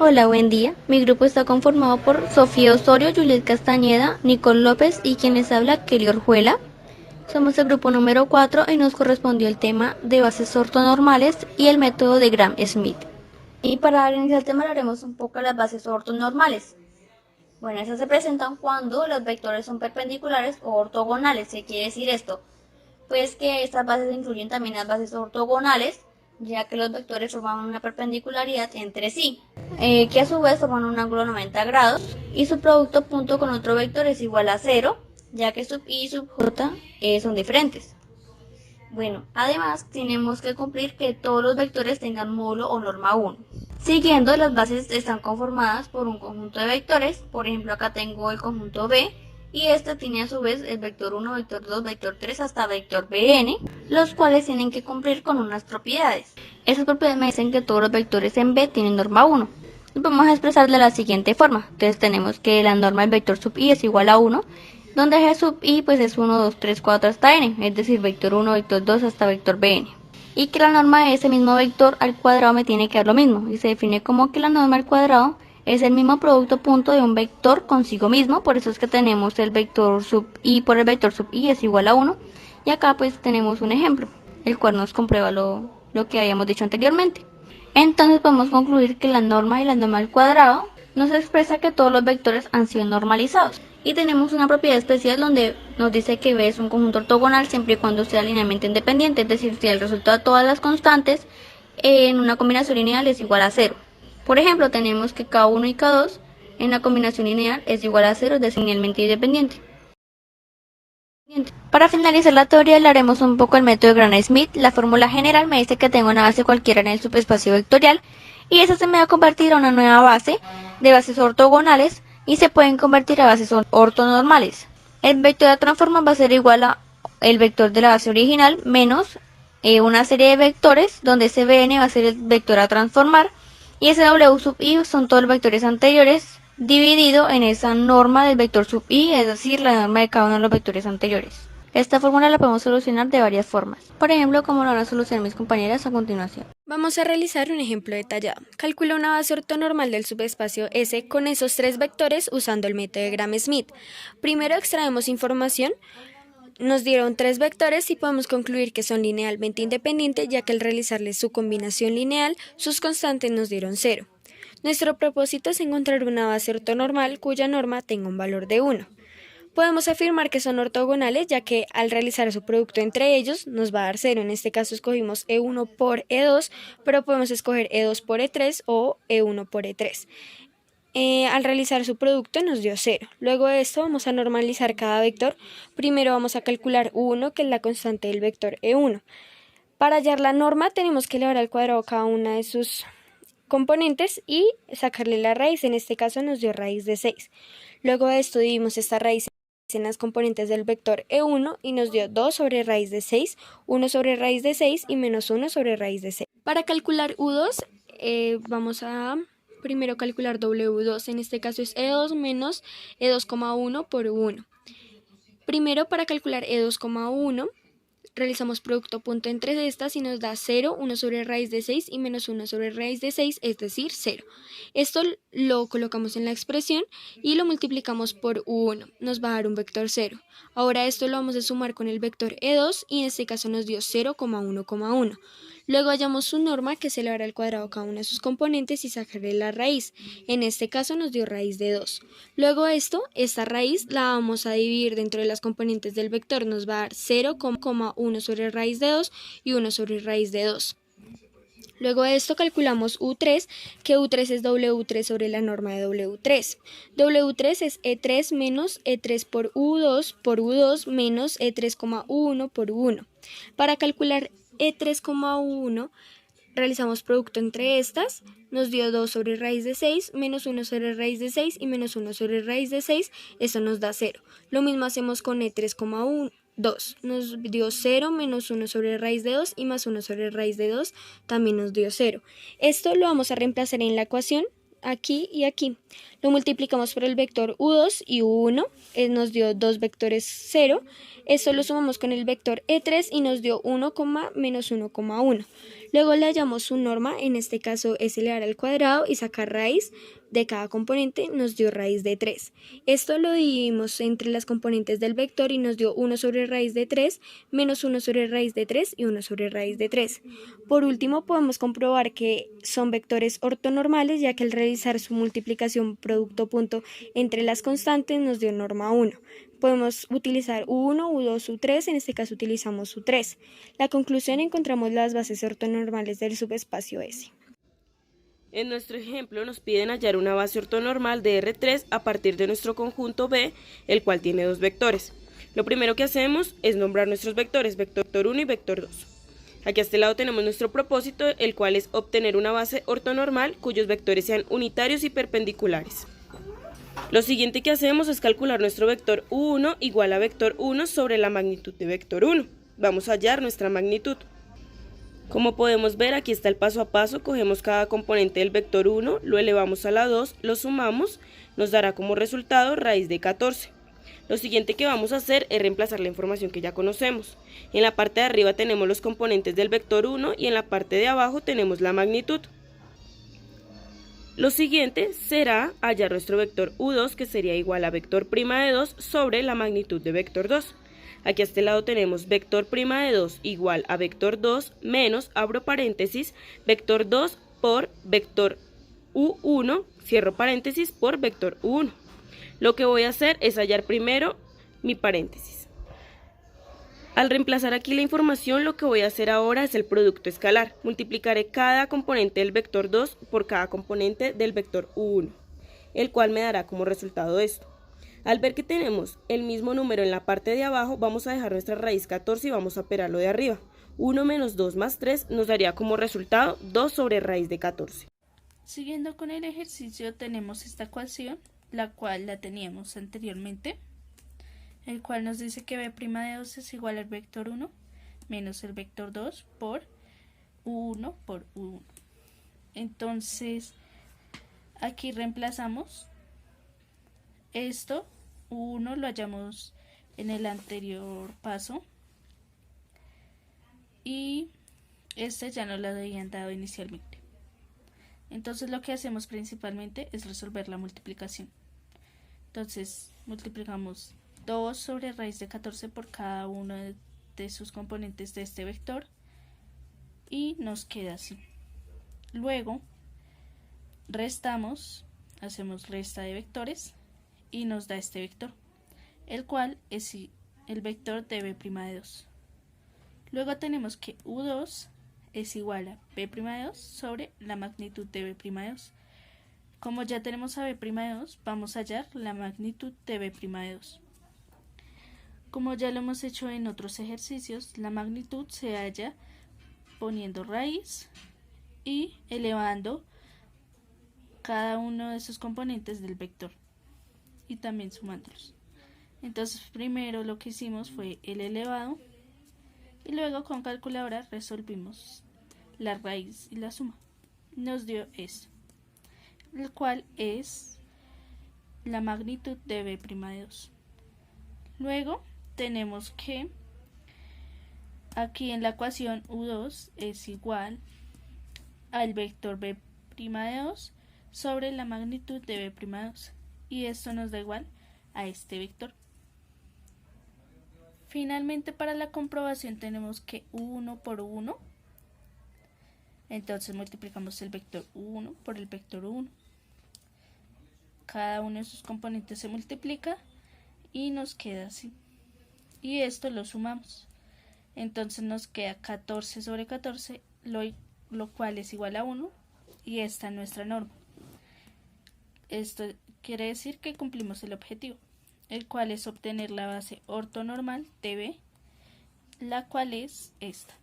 Hola, buen día. Mi grupo está conformado por Sofía Osorio, Juliet Castañeda, Nicole López y quien les habla, Kelly Orjuela. Somos el grupo número 4 y nos correspondió el tema de bases ortonormales y el método de Gram-Schmidt. Y para iniciar el tema hablaremos un poco de las bases ortonormales. Bueno, esas se presentan cuando los vectores son perpendiculares o ortogonales. ¿Qué quiere decir esto? Pues que estas bases incluyen también las bases ortogonales, ya que los vectores forman una perpendicularidad entre sí, que a su vez forman un ángulo 90 grados, y su producto punto con otro vector es igual a 0, ya que sub i y sub j son diferentes. Bueno, además tenemos que cumplir que todos los vectores tengan módulo o norma 1. Siguiendo, las bases están conformadas por un conjunto de vectores. Por ejemplo, acá tengo el conjunto B y este tiene a su vez el vector 1, vector 2, vector 3 hasta vector Bn, los cuales tienen que cumplir con unas propiedades. Esas propiedades me dicen que todos los vectores en B tienen norma 1. Lo vamos a expresar de la siguiente forma. Entonces tenemos que la norma del vector sub i es igual a 1, donde g sub i pues es 1, 2, 3, 4 hasta n, es decir, vector 1, vector 2 hasta vector Bn. Y que la norma de ese mismo vector al cuadrado me tiene que dar lo mismo, y se define como que la norma al cuadrado es el mismo producto punto de un vector consigo mismo. Por eso es que tenemos el vector sub i por el vector sub i es igual a 1, y acá pues tenemos un ejemplo, el cual nos comprueba lo que habíamos dicho anteriormente. Entonces podemos concluir que la norma y la norma al cuadrado nos expresa que todos los vectores han sido normalizados. Y tenemos una propiedad especial donde nos dice que B es un conjunto ortogonal siempre y cuando sea linealmente independiente, es decir, si el resultado de todas las constantes en una combinación lineal es igual a 0. Por ejemplo, tenemos que K1 y K2 en la combinación lineal es igual a 0, es decir, linealmente independiente. Para finalizar la teoría hablaremos un poco del método de Gram-Schmidt. La fórmula general me dice que tengo una base cualquiera en el subespacio vectorial y esa se me va a convertir a una nueva base de bases ortogonales y se pueden convertir a bases ortonormales. El vector de transforma va a ser igual a el vector de la base original menos una serie de vectores donde ese Bn va a ser el vector a transformar y ese W sub i son todos los vectores anteriores dividido en esa norma del vector sub i, es decir, la norma de cada uno de los vectores anteriores. Esta fórmula la podemos solucionar de varias formas. Por ejemplo, como lo van a solucionar mis compañeras a continuación. Vamos a realizar un ejemplo detallado. Calcula una base ortonormal del subespacio S con esos tres vectores usando el método de Gram-Schmidt. Primero extraemos información. Nos dieron tres vectores y podemos concluir que son linealmente independientes, ya que al realizarles su combinación lineal, sus constantes nos dieron 0. Nuestro propósito es encontrar una base ortonormal cuya norma tenga un valor de 1. Podemos afirmar que son ortogonales, ya que al realizar su producto entre ellos nos va a dar 0. En este caso escogimos E1 por E2, pero podemos escoger E2 por E3 o E1 por E3. Al realizar su producto nos dio 0. Luego de esto vamos a normalizar cada vector. Primero vamos a calcular U1, que es la constante del vector E1. Para hallar la norma tenemos que elevar al cuadrado cada una de sus componentes y sacarle la raíz. En este caso nos dio raíz de 6. Luego de esto dividimos esta raíz en las componentes del vector E1 y nos dio 2 sobre raíz de 6, 1 sobre raíz de 6 y menos 1 sobre raíz de 6. Para calcular U2 vamos a primero calcular W2, en este caso es E2 menos E2,1 por U1. Primero para calcular E2,1 realizamos producto punto entre estas y nos da 0, 1 sobre raíz de 6 y menos 1 sobre raíz de 6, es decir, 0. Esto lo colocamos en la expresión y lo multiplicamos por U1, nos va a dar un vector 0. Ahora esto lo vamos a sumar con el vector E2 y en este caso nos dio 0,1,1. Luego hallamos su norma, que es elevar al cuadrado cada una de sus componentes y sacarle la raíz. En este caso nos dio raíz de 2. Luego esta raíz la vamos a dividir dentro de las componentes del vector, nos va a dar 0,1 sobre raíz de 2 y 1 sobre raíz de 2. Luego de esto calculamos U3, que U3 es W3 sobre la norma de W3. W3 es E3 menos E3 por U2 menos E3,1 por U1. Para calcular E3,1 realizamos producto entre estas, nos dio 2 sobre raíz de 6, menos 1 sobre raíz de 6 y menos 1 sobre raíz de 6, eso nos da 0. Lo mismo hacemos con E3,1. 2. Nos dio 0 menos 1 sobre raíz de 2 y más 1 sobre raíz de 2 también nos dio 0. Esto lo vamos a reemplazar en la ecuación aquí y aquí. Lo multiplicamos por el vector U2 y U1, nos dio 2 vectores 0. Esto lo sumamos con el vector E3 y nos dio 1, menos 1,1. Luego le hallamos su norma, en este caso es elevar al cuadrado y sacar raíz de cada componente, nos dio raíz de 3. Esto lo dividimos entre las componentes del vector y nos dio 1 sobre raíz de 3, menos 1 sobre raíz de 3 y 1 sobre raíz de 3. Por último, podemos comprobar que son vectores ortonormales, ya que al realizar su multiplicación producto-punto entre las constantes nos dio norma 1. Podemos utilizar U1, U2, U3, en este caso utilizamos U3. La conclusión, encontramos las bases ortonormales del subespacio S. En nuestro ejemplo nos piden hallar una base ortonormal de R3 a partir de nuestro conjunto B, el cual tiene dos vectores. Lo primero que hacemos es nombrar nuestros vectores, vector 1 y vector 2. Aquí a este lado tenemos nuestro propósito, el cual es obtener una base ortonormal cuyos vectores sean unitarios y perpendiculares. Lo siguiente que hacemos es calcular nuestro vector U1 igual a vector 1 sobre la magnitud de vector 1. Vamos a hallar nuestra magnitud. Como podemos ver, aquí está el paso a paso. Cogemos cada componente del vector 1, lo elevamos a la 2, lo sumamos, nos dará como resultado raíz de 14. Lo siguiente que vamos a hacer es reemplazar la información que ya conocemos. En la parte de arriba tenemos los componentes del vector 1 y en la parte de abajo tenemos la magnitud. Lo siguiente será hallar nuestro vector U2, que sería igual a vector' de 2 sobre la magnitud de vector 2. Aquí a este lado tenemos vector' de 2 igual a vector 2 menos, abro paréntesis, vector 2 por vector U1, cierro paréntesis, por vector U1. Lo que voy a hacer es hallar primero mi paréntesis. Al reemplazar aquí la información, lo que voy a hacer ahora es el producto escalar. Multiplicaré cada componente del vector 2 por cada componente del vector U1, el cual me dará como resultado esto. Al ver que tenemos el mismo número en la parte de abajo, vamos a dejar nuestra raíz 14 y vamos a operarlo de arriba. 1 menos 2 más 3 nos daría como resultado 2 sobre raíz de 14. Siguiendo con el ejercicio, tenemos esta ecuación, la cual la teníamos anteriormente, el cual nos dice que b' de 2 es igual al vector 1 menos el vector 2 por U1 por U1. Entonces, aquí reemplazamos esto, U1 lo hallamos en el anterior paso y este ya nos lo habían dado inicialmente. Entonces lo que hacemos principalmente es resolver la multiplicación. Entonces multiplicamos 2 sobre raíz de 14 por cada uno de sus componentes de este vector y nos queda así. Luego restamos, hacemos resta de vectores y nos da este vector, el cual es el vector de b' de 2. Luego tenemos que U2 es igual a b' de 2 sobre la magnitud de b' de 2. Como ya tenemos a b' de 2, vamos a hallar la magnitud de b' de 2. Como ya lo hemos hecho en otros ejercicios, la magnitud se halla poniendo raíz y elevando cada uno de sus componentes del vector y también sumándolos. Entonces primero lo que hicimos fue el elevado y luego con calculadora resolvimos la raíz y la suma. Nos dio esto, el cual es la magnitud de b' de 2. Luego tenemos que aquí en la ecuación U2 es igual al vector b' de 2 sobre la magnitud de b' de 2 y esto nos da igual a este vector. Finalmente, para la comprobación tenemos que U1 por U1, entonces multiplicamos el vector U1 por el vector U1. Cada uno de sus componentes se multiplica y nos queda así. Y esto lo sumamos. Entonces nos queda 14 sobre 14, lo cual es igual a 1 y esta es nuestra norma. Esto quiere decir que cumplimos el objetivo, el cual es obtener la base ortonormal de B, la cual es esta.